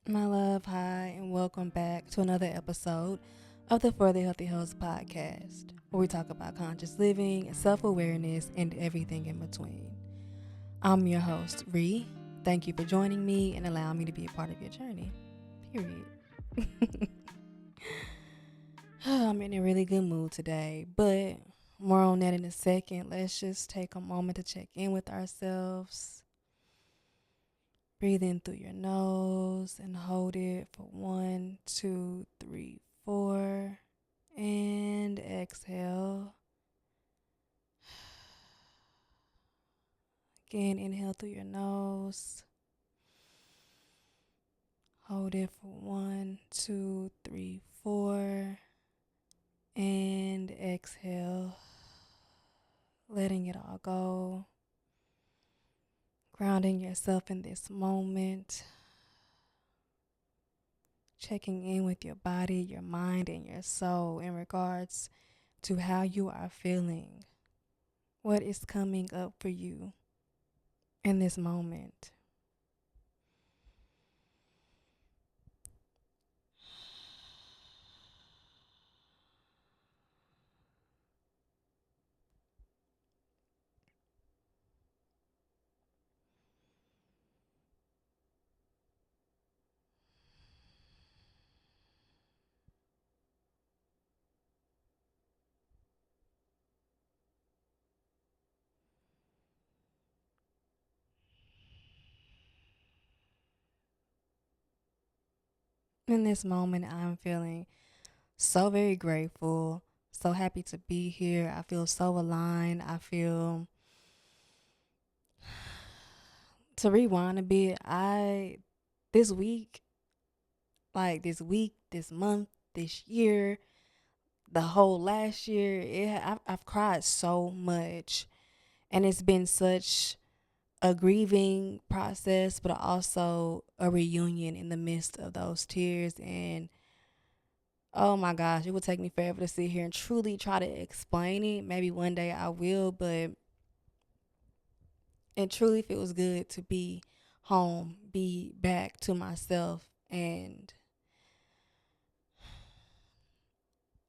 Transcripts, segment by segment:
My love, hi, and welcome back to another episode of the For the Healthy Host podcast, where we talk about conscious living, self awareness, and everything in between. I'm your host, Ree. Thank you for joining me and allowing me to be a part of your journey. Period. I'm in a really good mood today, but more on that in a second. Let's just take a moment to check in with ourselves. Breathe in through your nose and hold it for 1, 2, 3, 4. And exhale. Again, inhale through your nose. Hold it for 1, 2, 3, 4. And exhale. Letting it all go. Grounding yourself in this moment. Checking in with your body, your mind, and your soul in regards to how you are feeling. What is coming up for you in this moment? In this moment, I'm feeling so very grateful, so happy to be here. I feel so aligned. I feel, to rewind a bit, this week, this month, this year, the whole last year, I've cried so much. And it's been such a grieving process, but also a reunion in the midst of those tears. And oh my gosh, it would take me forever to sit here and truly try to explain it. Maybe one day I will, but it truly feels good to be home, be back to myself, and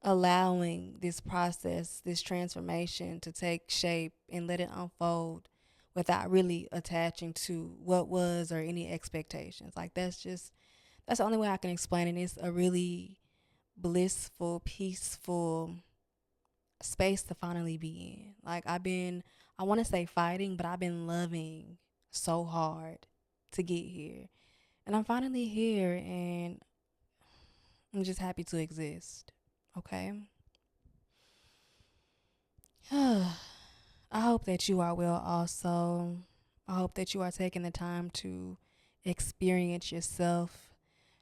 allowing this process, this transformation to take shape and let it unfold without really attaching to what was or any expectations. That's the only way I can explain it. It's a really blissful, peaceful space to finally be in. I want to say fighting, but I've been loving so hard to get here. And I'm finally here, and I'm just happy to exist. Okay? I hope that you are well also. I hope that you are taking the time to experience yourself,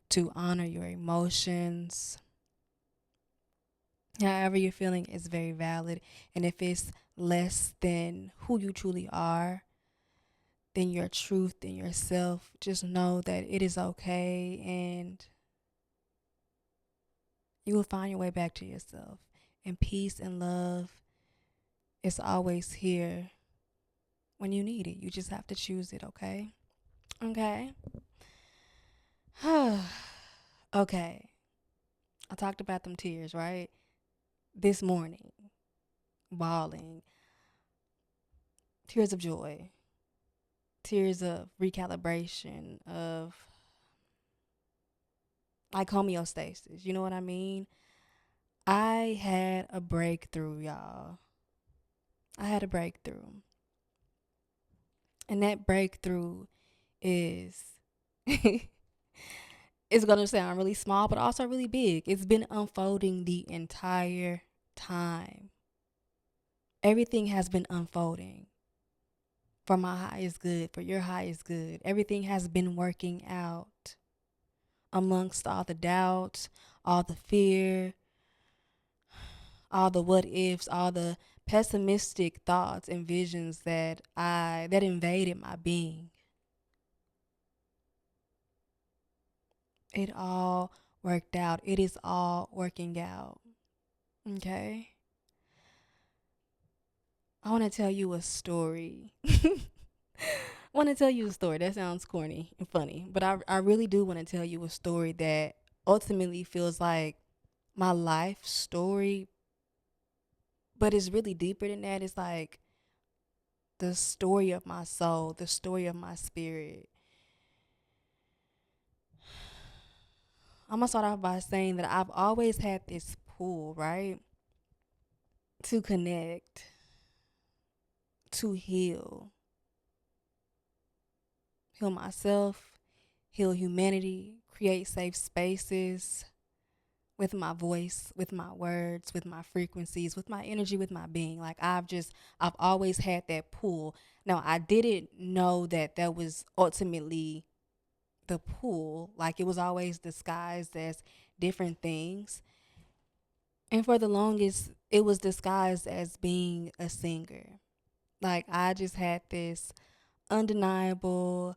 to honor your emotions. However you're feeling is very valid. And if it's less than who you truly are, than your truth, than yourself, just know that it is okay and you will find your way back to yourself. And peace and love is always here when you need it. You just have to choose it, okay? Okay. Okay. I talked about them tears, right? This morning, bawling, tears of joy, tears of recalibration, of like homeostasis. You know what I mean? I had a breakthrough, y'all. I had a breakthrough. And that breakthrough is it's going to sound really small, but also really big. It's been unfolding the entire time. Everything has been unfolding for my highest good, for your highest good. Everything has been working out amongst all the doubts, all the fear, all the what ifs, all the pessimistic thoughts and visions that invaded my being. It all worked out. It is all working out. Okay? I want to tell you a story. I want to tell you a story. That sounds corny and funny, but I really do want to tell you a story that ultimately feels like my life story, but it's really deeper than that. It's like the story of my soul, the story of my spirit. I'm gonna start off by saying that I've always had this pull, right, to connect, to heal myself, heal humanity, create safe spaces with my voice, with my words, with my frequencies, with my energy, with my being. Like I've always had that pull. Now, I didn't know that that was ultimately the pull. Like it was always disguised as different things. And for the longest, it was disguised as being a singer. Like I just had this undeniable,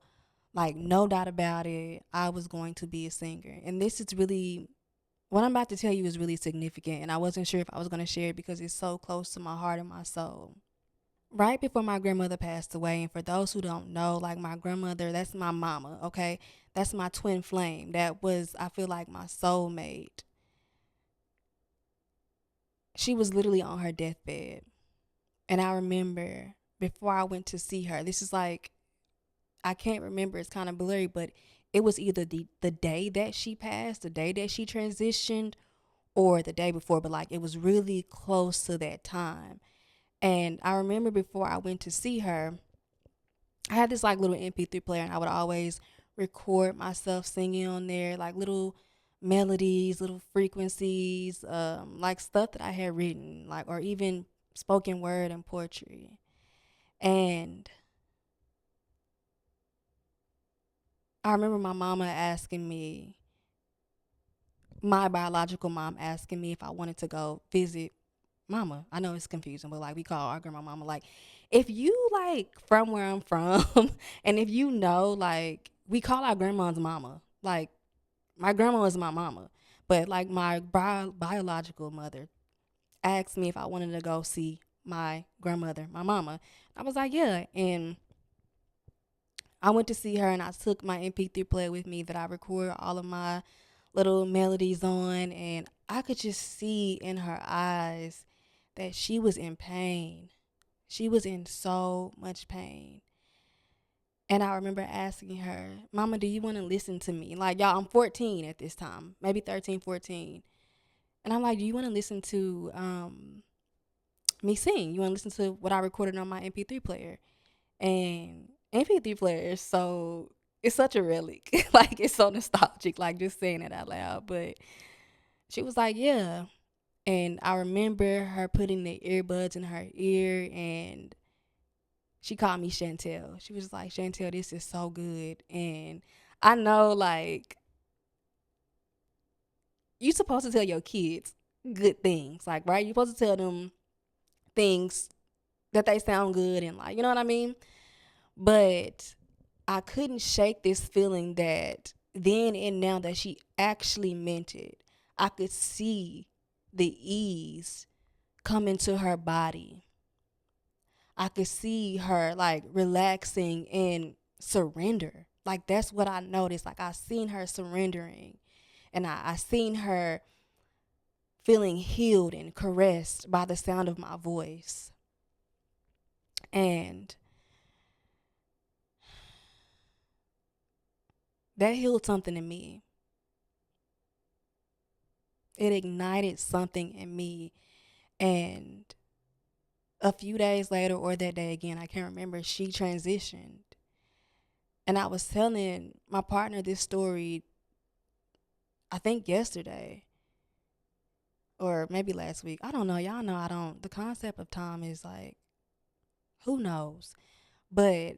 like no doubt about it, I was going to be a singer. And this is really, what I'm about to tell you is really significant. And I wasn't sure if I was going to share it because it's so close to my heart and my soul. Right before my grandmother passed away, and for those who don't know, like my grandmother, that's my mama, okay? That's my twin flame. That was, I feel like, my soulmate. She was literally on her deathbed. And I remember before I went to see her, this is like, I can't remember, it's kind of blurry, but it was either the day that she passed, the day that she transitioned, or the day before, but like it was really close to that time. And I remember before I went to see her, I had this like little MP3 player, and I would always record myself singing on there, like little melodies, little frequencies, like stuff that I had written, like, or even spoken word and poetry. And I remember my mama asking me, my biological mom asking me if I wanted to go visit mama. I know it's confusing, but like we call our grandma mama. Like, if you like from where I'm from, and if you know, like we call our grandmas mama. Like my grandma is my mama, but like my biological mother asked me if I wanted to go see my grandmother, my mama. I was like, yeah, and I went to see her, and I took my MP3 player with me that I record all of my little melodies on, and I could just see in her eyes that she was in pain. She was in so much pain. And I remember asking her, Mama, do you want to listen to me? Like, y'all, I'm 14 at this time, maybe 13, 14. And I'm like, do you want to listen to me sing? You want to listen to what I recorded on my MP3 player? And MP3 player is so, it's such a relic. Like, it's so nostalgic, like just saying it out loud. But she was like, yeah. And I remember her putting the earbuds in her ear, and she called me Chantel. She was like, Chantel, this is so good. And I know, like, you're supposed to tell your kids good things, like, right? You're supposed to tell them things that they sound good and, like, you know what I mean? But I couldn't shake this feeling that then and now that she actually meant it. I could see the ease come into her body. I could see her like relaxing and surrender. Like that's what I noticed. Like I seen her surrendering, and I seen her feeling healed and caressed by the sound of my voice. And that healed something in me. It ignited something in me. And a few days later, or that day again, I can't remember, she transitioned. And I was telling my partner this story, I think yesterday or maybe last week. I don't know. Y'all know I don't. The concept of time is like, who knows? But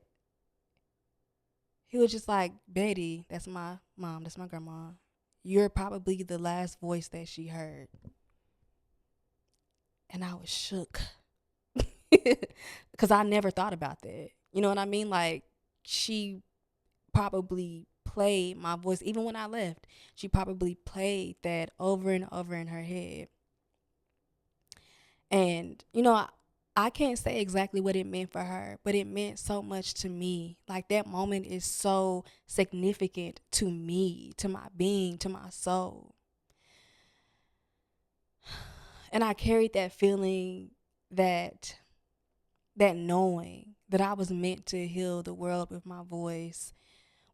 he was just like, Betty, that's my mom, that's my grandma. You're probably the last voice that she heard. And I was shook because I never thought about that. You know what I mean? Like, she probably played my voice. Even when I left, she probably played that over and over in her head. And, you know, I can't say exactly what it meant for her, but it meant so much to me. Like that moment is so significant to me, to my being, to my soul. And I carried that feeling, that that knowing that I was meant to heal the world with my voice,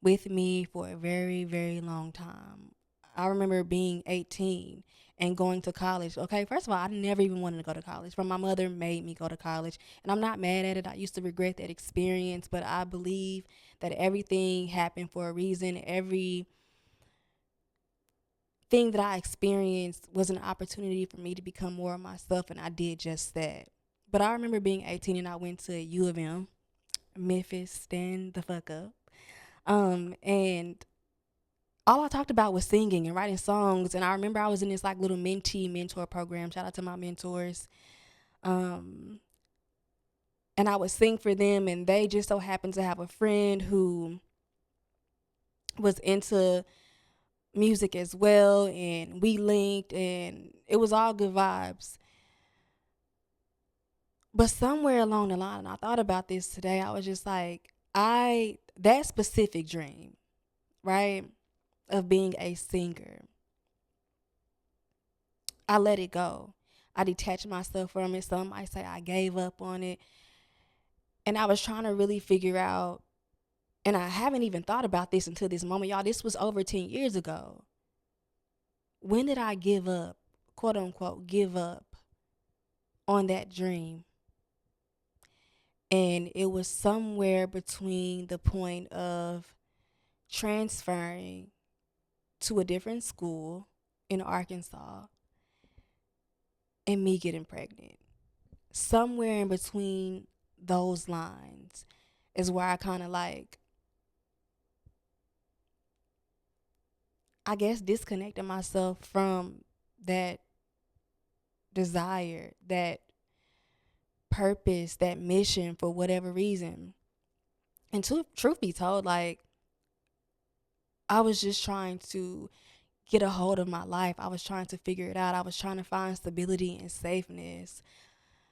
with me for a very, very long time. I remember being 18 and going to college. Okay, first of all, I never even wanted to go to college, but my mother made me go to college. And I'm not mad at it. I used to regret that experience, but I believe that everything happened for a reason. Everything that I experienced was an opportunity for me to become more of myself, and I did just that. But I remember being 18 and I went to U of M, Memphis, stand the fuck up. And all I talked about was singing and writing songs. And I remember I was in this like little mentee mentor program. Shout out to my mentors. Um, and I would sing for them, and they just so happened to have a friend who was into music as well, and we linked, and it was all good vibes. But somewhere along the line, and I thought about this today, I was just like, that specific dream, right, of being a singer, I let it go. I detached myself from it. Some might say I gave up on it. And I was trying to really figure out, and I haven't even thought about this until this moment, y'all. This was over 10 years ago. When did I give up, quote unquote, give up on that dream? And it was somewhere between the point of transferring to a different school in Arkansas and me getting pregnant. Somewhere in between those lines is where I kind of like, I guess, disconnected myself from that desire, that purpose, that mission for whatever reason. And truth be told, like, I was just trying to get a hold of my life. I was trying to figure it out. I was trying to find stability and safeness.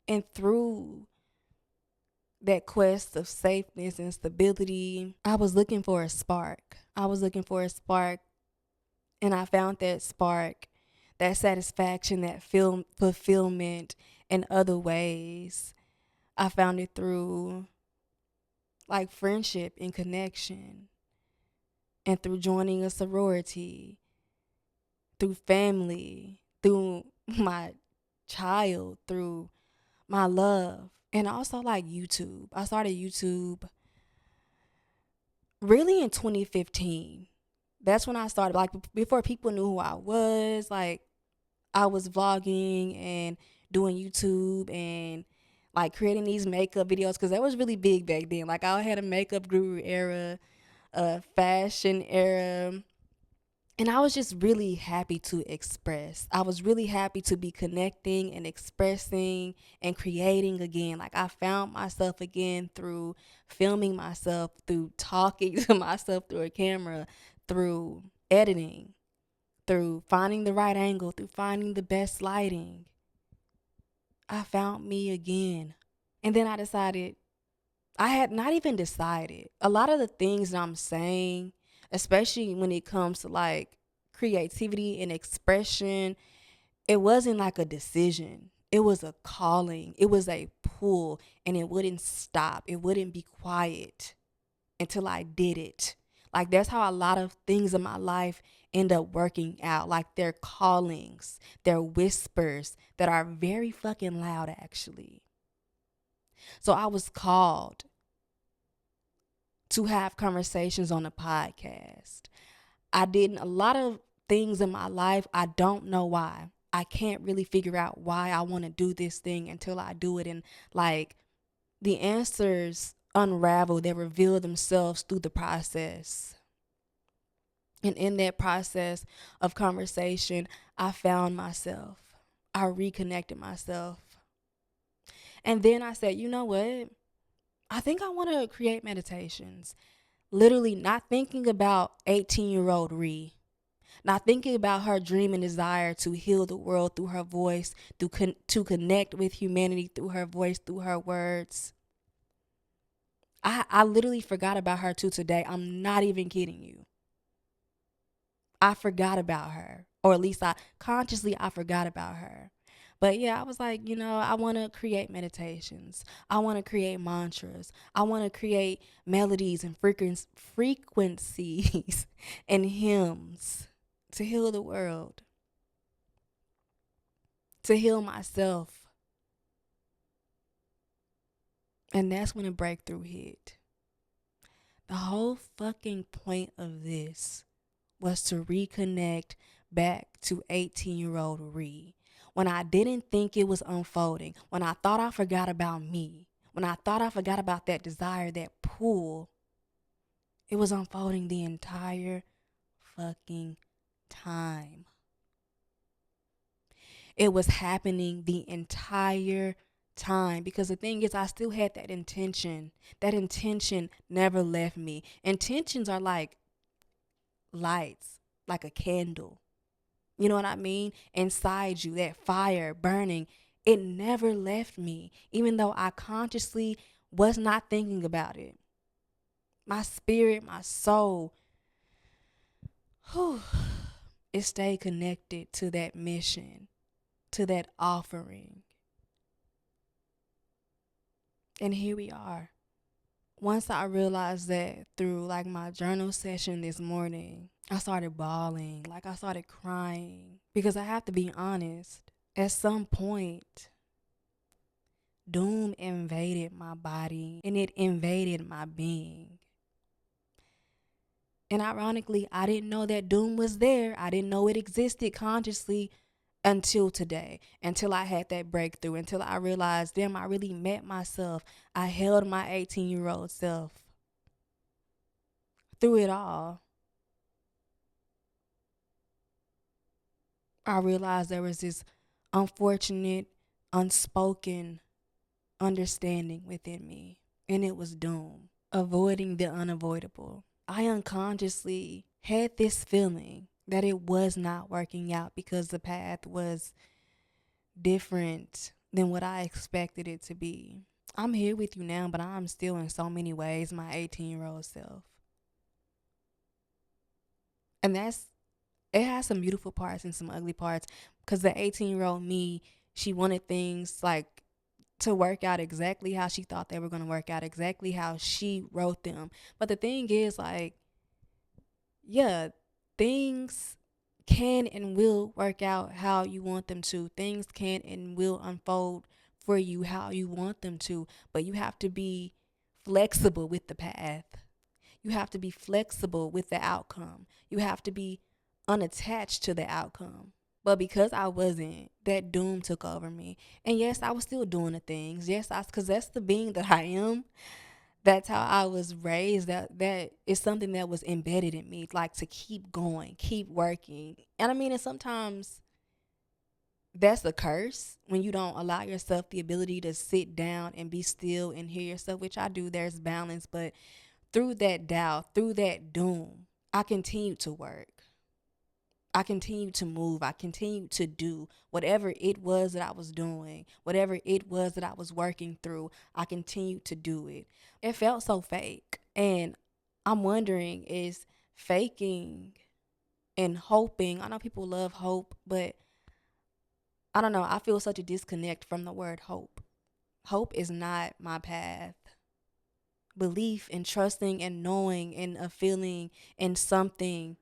And through that quest of safeness and stability, I was looking for a spark. I was looking for a spark, and I found that spark, that satisfaction, that fulfillment in other ways. I found it through like friendship and connection, and through joining a sorority, through family, through my child, through my love, and also like YouTube. I started YouTube really in 2015. That's when I started, like, before people knew who I was. Like, I was vlogging and doing YouTube and like creating these makeup videos, because that was really big back then. Like, I had a makeup guru era, a fashion era, and I was just really happy to express. I was really happy to be connecting and expressing and creating again. Like, I found myself again through filming myself, through talking to myself through a camera, through editing, through finding the right angle, through finding the best lighting. I found me again. And then I decided, I had not even decided. A lot of the things that I'm saying, especially when it comes to like creativity and expression, it wasn't like a decision. It was a calling. It was a pull, and it wouldn't stop. It wouldn't be quiet until I did it. Like, that's how a lot of things in my life end up working out. Like, they're callings, they're whispers that are very fucking loud, actually. So I was called to have conversations on a podcast. I did a lot of things in my life. I don't know why. I can't really figure out why I want to do this thing until I do it. And like, the answers unravel, they reveal themselves through the process. And in that process of conversation, I found myself. I reconnected myself. And then I said, you know what? I think I want to create meditations. Literally not thinking about 18-year-old Ree. Not thinking about her dream and desire to heal the world through her voice, to connect with humanity through her voice, through her words. I literally forgot about her too today. I'm not even kidding you. I forgot about her, or at least I forgot about her. But yeah, I was like, I want to create meditations. I want to create mantras. I want to create melodies and frequencies and hymns to heal the world, to heal myself. And that's when a breakthrough hit. The whole fucking point of this was to reconnect back to 18-year-old Ree. When I didn't think it was unfolding, when I thought I forgot about me, when I thought I forgot about that desire, that pull, it was unfolding the entire fucking time. It was happening the entire time, because the thing is, I still had that intention. That intention never left me. Intentions are like lights, like a candle. You know what I mean? Inside you, that fire burning, it never left me, even though I consciously was not thinking about it. My spirit, my soul, whew, it stayed connected to that mission, to that offering. And here we are. Once I realized that through like my journal session this morning, I started bawling, like I started crying, because I have to be honest. At some point, doom invaded my body and it invaded my being. And ironically, I didn't know that doom was there. I didn't know it existed consciously until today, until I had that breakthrough, until I realized, damn, I really met myself. I held my 18-year-old self through it all. I realized there was this unfortunate, unspoken understanding within me, and it was doom, avoiding the unavoidable. I unconsciously had this feeling that it was not working out because the path was different than what I expected it to be. I'm here with you now, but I'm still in so many ways my 18-year-old self. And it has some beautiful parts and some ugly parts, because the 18-year-old me, she wanted things like to work out exactly how she thought they were going to work out, exactly how she wrote them. But the thing is, like, yeah, things can and will work out how you want them to. Things can and will unfold for you how you want them to. But you have to be flexible with the path. You have to be flexible with the outcome. You have to be unattached to the outcome. But because I wasn't, that doom took over me. And yes, I was still doing the things. Yes, because that's the being that I am. That's how I was raised. That is something that was embedded in me, like to keep going, keep working. And I mean, and sometimes that's a curse when you don't allow yourself the ability to sit down and be still and hear yourself, which I do. There's balance. But through that doubt, through that doom, I continued to work. I continued to move. I continued to do whatever it was that I was doing, whatever it was that I was working through. I continued to do it. It felt so fake. And I'm wondering, is faking and hoping, I know people love hope, but I don't know. I feel such a disconnect from the word hope. Hope is not my path. Belief and trusting and knowing and a feeling and something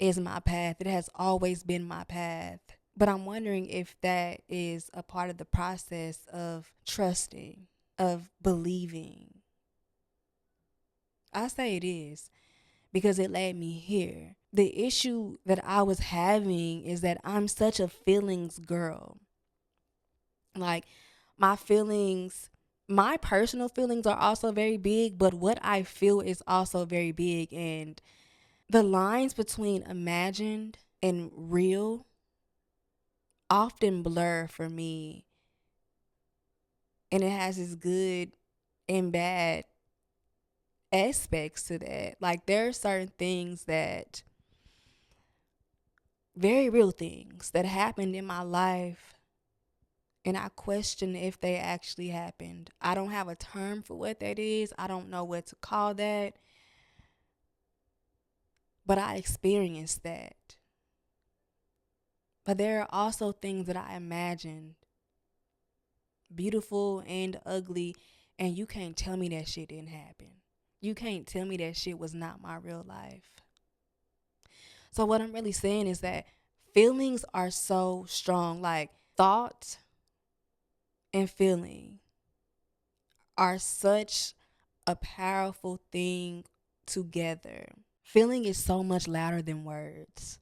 is my path. It has always been my path. But I'm wondering if that is a part of the process of trusting, of believing. I say it is, because it led me here. The issue that I was having is that I'm such a feelings girl. Like, my feelings, my personal feelings are also very big, but what I feel is also very big. And the lines between imagined and real often blur for me. And it has its good and bad aspects to that. Like, there are certain things that very real things that happened in my life, and I question if they actually happened. I don't have a term for what that is. I don't know what to call that, but I experienced that. But there are also things that I imagined, beautiful and ugly, and you can't tell me that shit didn't happen. You can't tell me that shit was not my real life. So what I'm really saying is that feelings are so strong. Like thought and feeling are such a powerful thing together. Feeling is so much louder than words.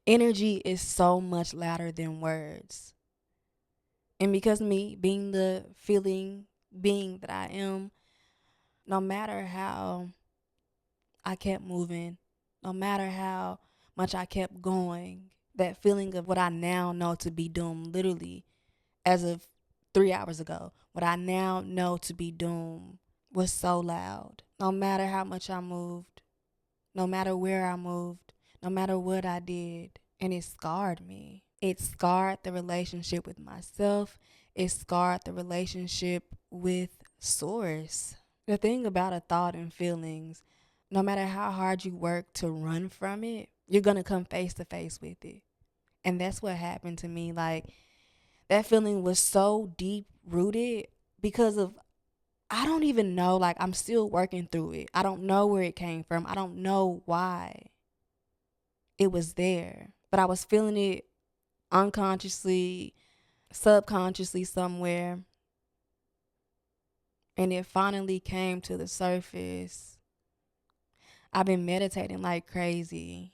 Energy is so much louder than words. And because me being the feeling being that I am, no matter how I kept moving, no matter how much I kept going, that feeling of what I now know to be doomed, literally as of 3 hours ago, what I now know to be doomed was so loud. No matter how much I moved, no matter where I moved, no matter what I did, and it scarred me. It scarred the relationship with myself. It scarred the relationship with Source. The thing about a thought and feelings, no matter how hard you work to run from it, you're going to come face to face with it. And that's what happened to me. Like, that feeling was so deep rooted because of, I don't even know, like, I'm still working through it. I don't know where it came from. I don't know why it was there. But I was feeling it unconsciously, subconsciously somewhere. And it finally came to the surface. I've been meditating like crazy.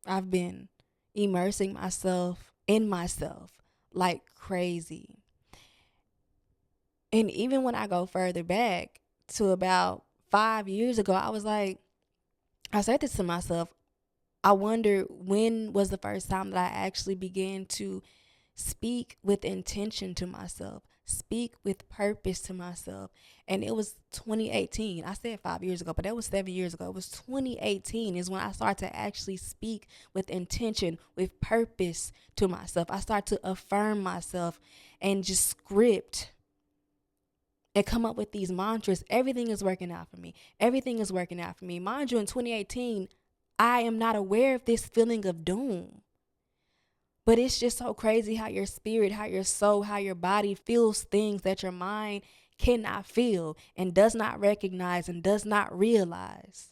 I've been immersing myself in myself like crazy. And even when I go further back to about 5 years ago, I was like, I said this to myself. I wonder when was the first time that I actually began to speak with intention to myself, speak with purpose to myself. And it was 2018. I said 5 years ago, but that was 7 years ago. It was 2018 is when I started to actually speak with intention, with purpose to myself. I started to affirm myself and just script and come up with these mantras. Everything is working out for me. Everything is working out for me. Mind you, in 2018, I am not aware of this feeling of doom. But it's just so crazy how your spirit, how your soul, how your body feels things that your mind cannot feel and does not recognize and does not realize.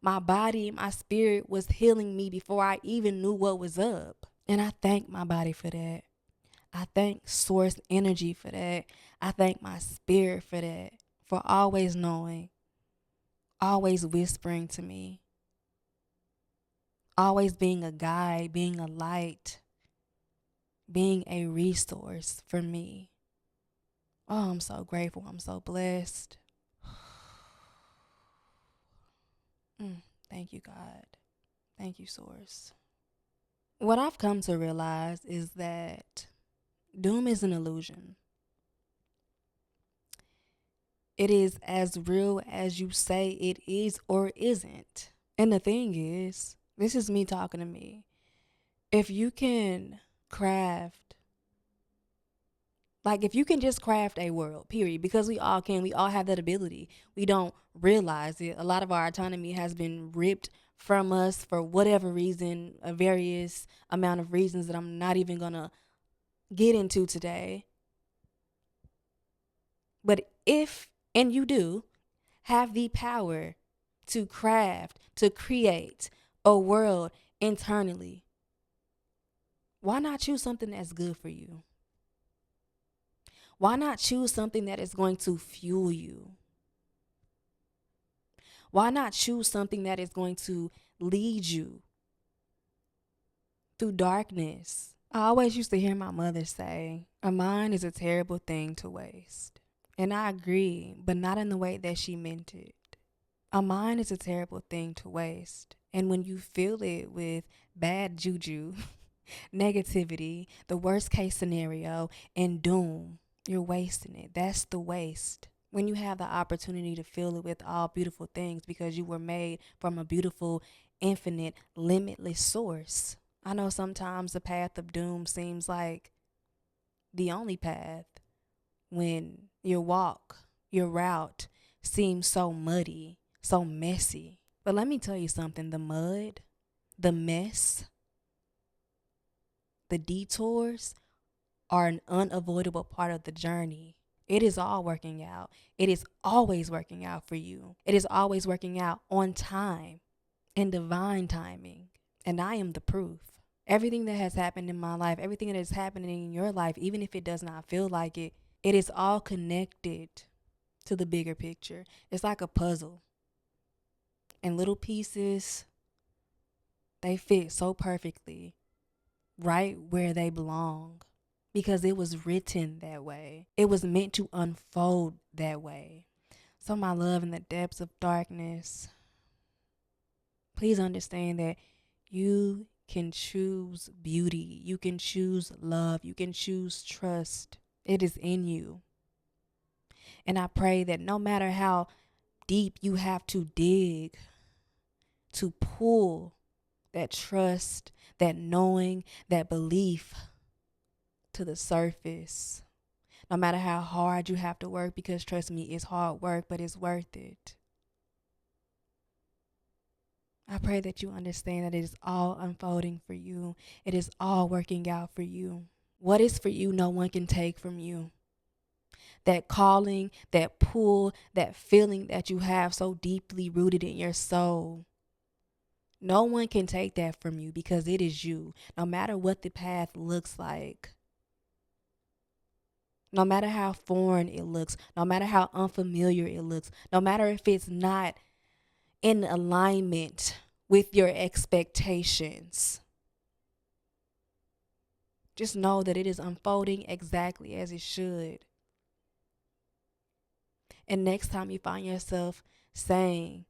My body, my spirit was healing me before I even knew what was up. And I thank my body for that. I thank source energy for that. I thank my spirit for that, for always knowing, always whispering to me, always being a guide, being a light, being a resource for me. Oh, I'm so grateful. I'm so blessed. Thank you, God. Thank you, Source. What I've come to realize is that doom is an illusion. It is as real as you say it is or isn't. And the thing is, this is me talking to me. If you can craft, like if you can just craft a world, period, because we all can, we all have that ability. We don't realize it. A lot of our autonomy has been ripped from us for whatever reason, a various amount of reasons that I'm not even gonna get into today. But if, and you do, have the power to craft, to create a world internally, why not choose something that's good for you? Why not choose something that is going to fuel you? Why not choose something that is going to lead you through darkness? I always used to hear my mother say, a mind is a terrible thing to waste. And I agree, but not in the way that she meant it. A mind is a terrible thing to waste. And when you fill it with bad juju, negativity, the worst case scenario, and doom, you're wasting it. That's the waste. When you have the opportunity to fill it with all beautiful things because you were made from a beautiful infinite, limitless source. I know sometimes the path of doom seems like the only path when your route seems so muddy, so messy. But let me tell you something, the mud, the mess, the detours are an unavoidable part of the journey. It is all working out. It is always working out for you. It is always working out on time, in divine timing. And I am the proof. Everything that has happened in my life, everything that is happening in your life, even if it does not feel like it, it is all connected to the bigger picture. It's like a puzzle. And little pieces, they fit so perfectly right where they belong because it was written that way. It was meant to unfold that way. So, my love, in the depths of darkness, please understand that you can choose beauty. You can choose love. You can choose trust. It is in you. And I pray that no matter how deep you have to dig to pull that trust, that knowing, that belief to the surface, no matter how hard you have to work, because trust me, it's hard work, but it's worth it. I pray that you understand that it is all unfolding for you. It is all working out for you. What is for you, no one can take from you. That calling, that pull, that feeling that you have so deeply rooted in your soul, no one can take that from you because it is you. No matter what the path looks like, no matter how foreign it looks, no matter how unfamiliar it looks, no matter if it's not in alignment with your expectations, just know that it is unfolding exactly as it should. And next time you find yourself saying,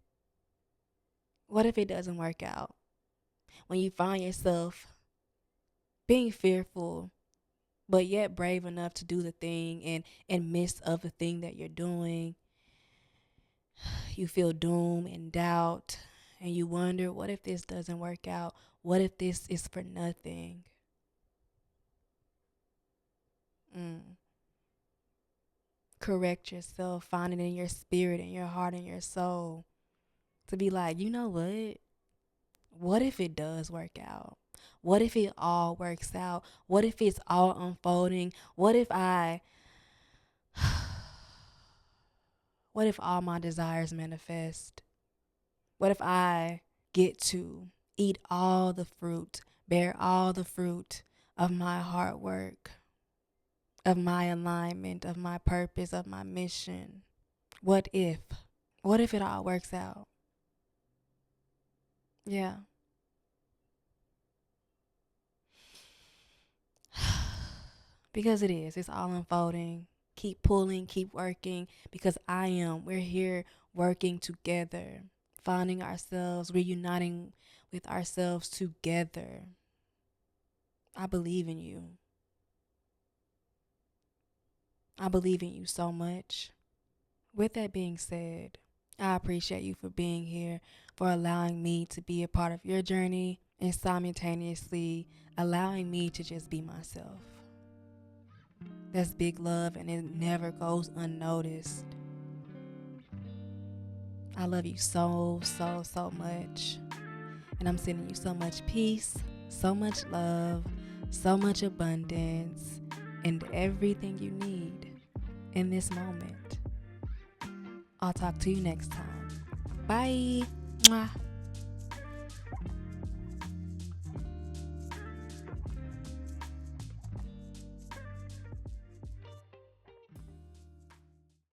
what if it doesn't work out? When you find yourself being fearful, but yet brave enough to do the thing, and in midst of the thing that you're doing, you feel doom and doubt, and you wonder, what if this doesn't work out? What if this is for nothing? Correct yourself, find it in your spirit, in your heart, in your soul, to be like, you know what? What if it does work out? What if it all works out? What if it's all unfolding? What if what if all my desires manifest? What if I get to eat all the fruit, bear all the fruit of my hard work, of my alignment, of my purpose, of my mission? What if? What if it all works out? Yeah. Because it is. It's all unfolding. Keep pulling, keep working, because we're here working together, finding ourselves, reuniting with ourselves together. I believe in you. I believe in you so much. With that being said, I appreciate you for being here, for allowing me to be a part of your journey, and simultaneously allowing me to just be myself. That's big love, and it never goes unnoticed. I love you so, so, so much. And I'm sending you so much peace, so much love, so much abundance, and everything you need in this moment. I'll talk to you next time. Bye. Mwah.